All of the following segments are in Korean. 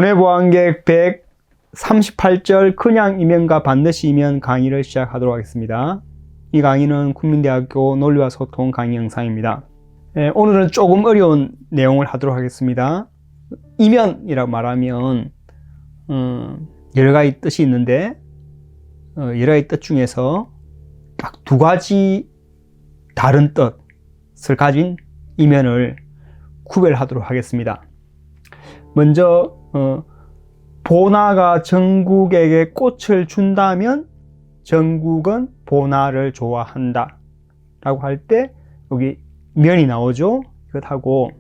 분해보완객 138절 그냥 이면과 반드시 이면 강의를 시작하도록 하겠습니다. 이 강의는 국민대학교 논리와 소통 강의 영상입니다. 오늘은 조금 어려운 내용을 하도록 하겠습니다. 이면이라고 말하면 여러 가지 뜻이 있는데 여러 가지 뜻 중에서 딱 두 가지 다른 뜻을 가진 이면을 구별하도록 하겠습니다. 먼저 보나가 정국에게 꽃을 준다면 정국은 보나를 좋아한다 라고 할 때 여기 면이 나오죠. 그렇다고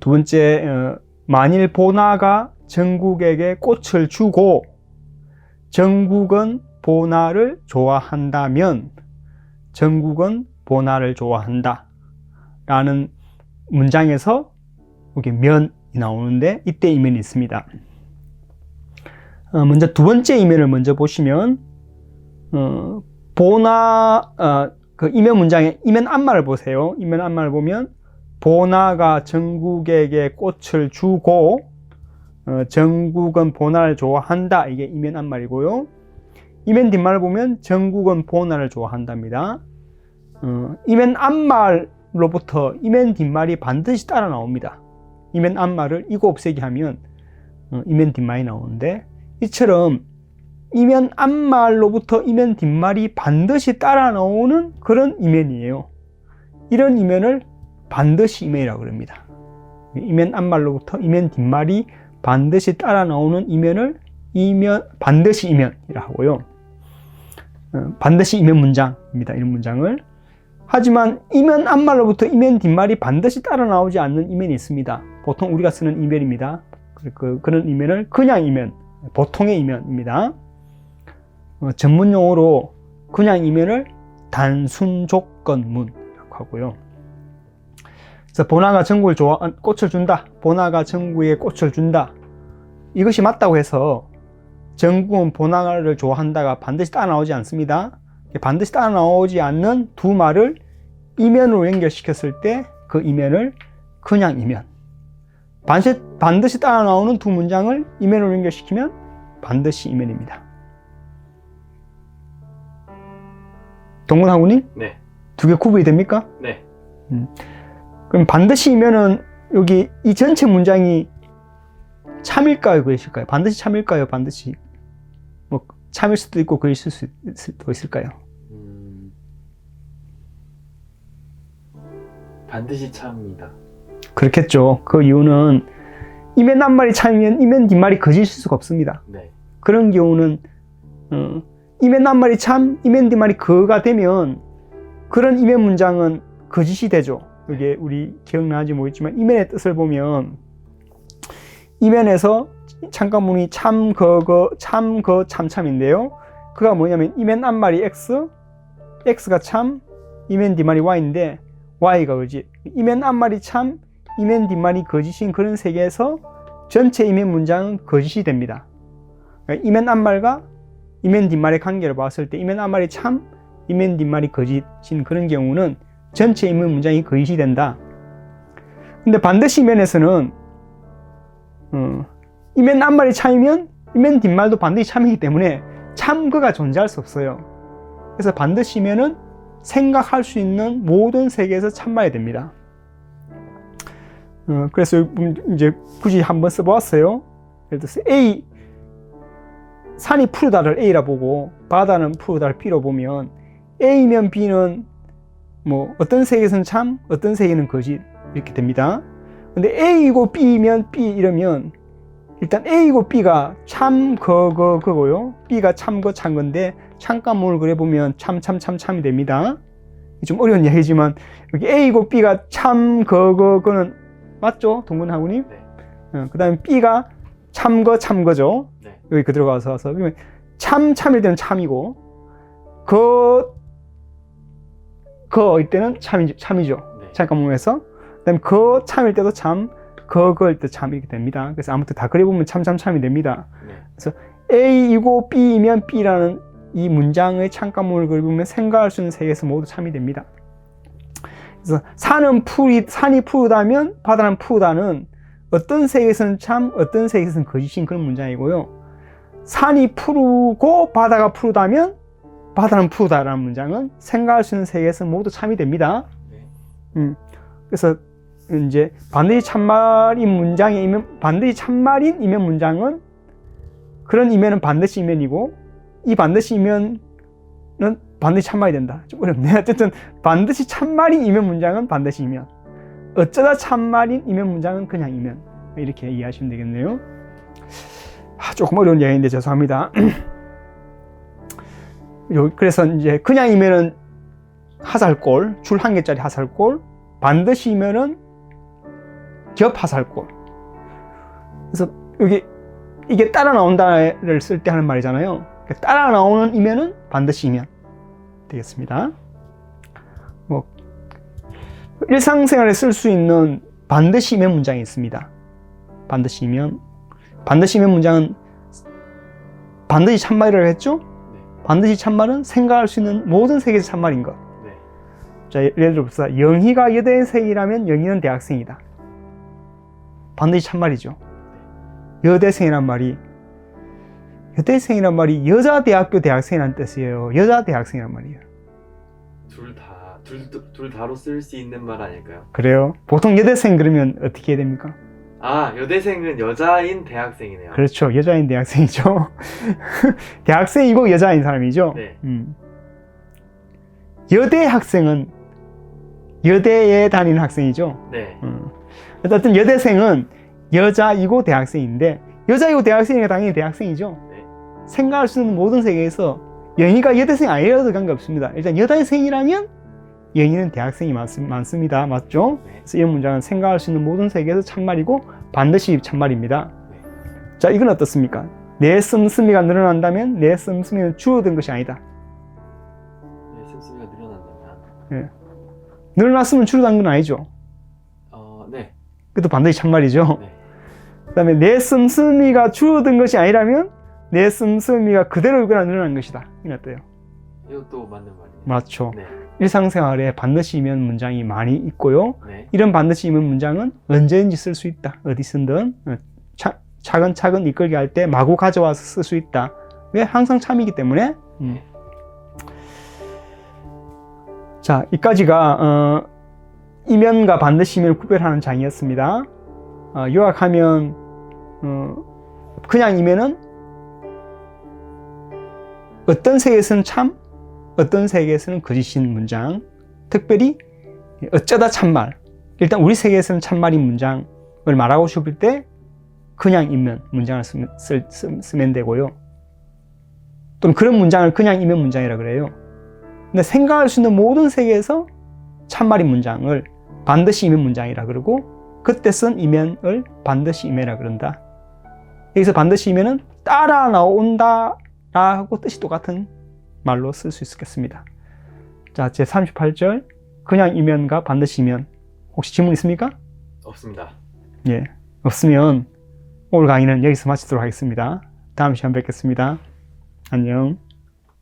두 번째, 만일 보나가 정국에게 꽃을 주고 정국은 보나를 좋아한다면 정국은 보나를 좋아한다 라는 문장에서 여기 면이 나오는데 이때 이면이 있습니다. 먼저 두 번째 이면을 먼저 보시면 보나 그 이면 문장의 이면 앞말을 보세요. 이면 앞말을 보면 보나가 정국에게 꽃을 주고 정국은 보나를 좋아한다. 이게 이면 앞말이고요. 이면 뒷말을 보면 정국은 보나를 좋아한답니다. 이면 앞말로부터 이면 뒷말이 반드시 따라 나옵니다. 이면 앞말을 이거 없애기 하면 이면 뒷말이 나오는데 이처럼 이면 앞말로부터 이면 뒷말이 반드시 따라 나오는 그런 이면이에요. 이런 이면을 반드시 이면이라고 합니다. 이면 앞말로부터 이면 뒷말이 반드시 따라 나오는 이면을 반드시 이면이라고 하고요. 반드시 이면 문장입니다. 이런 문장을. 하지만 이면 앞말로부터 이면 뒷말이 반드시 따라 나오지 않는 이면이 있습니다. 보통 우리가 쓰는 이면입니다. 그런 이면을 그냥 이면, 보통의 이면입니다. 전문 용어로 그냥 이면을 단순 조건문이라고 하고요. 그래서 보나가 정국을 꽃을 준다. 보나가 정국에 꽃을 준다. 이것이 맞다고 해서 정국은 보나를 좋아한다가 반드시 따라 나오지 않습니다. 반드시 따라 나오지 않는 두 말을 이면으로 연결시켰을 때 그 이면을 그냥 이면, 반드시 따라 나오는 두 문장을 이면으로 연결시키면 반드시 이면입니다. 동근하고님? 네. 두 개 구분이 됩니까? 네. 그럼 반드시 이면은 여기 이 전체 문장이 참일까요? 그것일까요? 반드시 참일까요? 반드시 뭐 참일 수도 있고 그것일 수도 있을까요? 반드시 참입니다. 그렇겠죠. 그 이유는 이면 앞말이 참이면 이면 뒷말이 거짓일 수가 없습니다. 네. 그런 경우는 이면 앞말이 참, 이면 뒷말이 거가 되면 그런 이면 문장은 거짓이 되죠. 이게 우리 기억나지 모르겠지만 이면의 뜻을 보면 이면에서 참관문이 참, 참인데요. 그가 뭐냐면 이면 앞말이 x, x가 참, 이면 뒷말이 y인데 y가 거짓. 이면 앞말이 참, 이면 뒷말이 거짓인 그런 세계에서 전체 이면 문장은 거짓이 됩니다. 그러니까 이면 앞말과 이면 뒷말의 관계를 봤을 때 이면 앞말이 참, 이면 뒷말이 거짓인 그런 경우는 전체 이면 문장이 거짓이 된다. 근데 반드시 이면에서는 이면 앞말이 참이면 이면 뒷말도 반드시 참이기 때문에 참거가 존재할 수 없어요. 그래서 반드시 이면은 생각할 수 있는 모든 세계에서 참아야 됩니다. 그래서 이제 굳이 한번 써보았어요. 예를 들어서 A, 산이 푸르다를 A라 보고 바다는 푸르다를 B로 보면 A면 B는 뭐 어떤 세계에서는 참, 어떤 세계는 거짓 이렇게 됩니다. 근데 A이고 B면 B 이러면 일단 A이고 B가 참, 그거고요. B가 참, 찬 건데 참관문을 그려보면 참이 됩니다. 좀 어려운 이야기지만 여기 A이고 B가 참, 그거는 맞죠? 동근하고님? 네. 그 다음에 B가 참거죠? 네. 여기 그 들어가서 그러면 참일 때는 참이고 일 때는 참이죠. 네. 잠깐만에서 그다음에 참일 때도 참, 그거일 때 참 이렇게 됩니다. 그래서 아무튼 다 그려보면 참이 됩니다. 네. 그래서 A이고 B이면 B라는 이 문장의 참관문을 그려보면 생각할 수 있는 세계에서 모두 참이 됩니다. 그래서 산이 푸르다면 바다는 푸르다는 어떤 세계에서는 참, 어떤 세계에서는 거짓인 그런 문장이고요. 산이 푸르고 바다가 푸르다면 바다는 푸르다라는 문장은 생각할 수 있는 세계에서 모두 참이 됩니다. 그래서 이제 반드시 참말인 문장에 이면, 반드시 참말인 이면 문장은 그런 이면은 반드시 이면이고, 이 반드시 이면은 반드시 참말이 된다. 좀 어렵네. 어쨌든 반드시 참말인 이면 문장은 반드시 이면, 어쩌다 참말인 이면 문장은 그냥 이면, 이렇게 이해하시면 되겠네요. 조금 어려운 이야기인데 죄송합니다. 그래서 이제 그냥 이면은 하살골, 줄 한 개짜리 하살골, 반드시 이면은 겹 하살골. 그래서 여기 이게 따라 나온다를 쓸 때 하는 말이잖아요. 따라 나오는 이면은 반드시 이면 되겠습니다. 뭐 일상생활에 쓸 수 있는 반드시 이면 문장이 있습니다. 반드시 이면 문장은 반드시 참말이라고 했죠? 네. 반드시 참말은 생각할 수 있는 모든 세계에서 참말인 것. 네. 자, 예를 들어봅시다. 영희가 여대생이라면 영희는 대학생이다. 반드시 참말이죠. 여대생이란 말이, 여대생이란 말이 여자 대학교 대학생이라는 뜻이에요. 여자 대학생이란 말이에요. 둘 다로 쓸 수 있는 말 아닐까요? 그래요? 보통 여대생 그러면 어떻게 해야 됩니까? 아, 여대생은 여자인 대학생이네요. 그렇죠. 여자인 대학생이죠. 대학생이고 여자인 사람이죠. 네. 여대 학생은 여대에 다니는 학생이죠. 네. 어쨌든 여대생은 여자이고 대학생인데, 여자이고 대학생이니까 당연히 대학생이죠. 네. 생각할 수 있는 모든 세계에서 영희가 여대생 아니라도 관계없습니다. 일단 여대생이라면 영희는 대학생이 많습니다. 맞죠? 네. 그래서 이 문장은 생각할 수 있는 모든 세계에서 참말이고 반드시 참말입니다. 네. 자, 이건 어떻습니까? 내 씀씀이가 늘어난다면 내 씀씀이는 줄어든 것이 아니다. 네, 씀씀이가 늘어난다면. 예. 늘어났으면 줄어든 건 아니죠. 네. 그것도 반드시 참말이죠. 네. 그 다음에 내 씀씀이가 줄어든 것이 아니라면 내 씀씀이가 그대로 있거나 늘어난 것이다. 이건 어때요? 이것도 맞는 말이에요. 맞죠. 네. 일상생활에 반드시 이면 문장이 많이 있고요. 네. 이런 반드시 이면 문장은 언제든지 쓸 수 있다. 어디서든 차근차근 이끌게 할 때 마구 가져와서 쓸 수 있다. 왜? 항상 참이기 때문에. 자, 이까지가 이면과 반드시 이면을 구별하는 장이었습니다. 요약하면 그냥 이면은 어떤 세계에서는 참, 어떤 세계에서는 거짓인 문장, 특별히 어쩌다 참말, 일단 우리 세계에서는 참말인 문장을 말하고 싶을 때 그냥 이면 문장을 쓰면 되고요. 또는 그런 문장을 그냥 이면 문장이라 그래요. 근데 생각할 수 있는 모든 세계에서 참말인 문장을 반드시 이면 문장이라 그러고, 그때 쓴 이면을 반드시 이면이라 그런다. 여기서 반드시 이면은 따라 나온다 라고 뜻이 똑같은 말로 쓸 수 있겠습니다. 자, 제 38절 그냥 이면과 반드시 이면, 혹시 질문 있습니까? 없습니다. 예, 없으면 오늘 강의는 여기서 마치도록 하겠습니다. 다음 시간 뵙겠습니다. 안녕.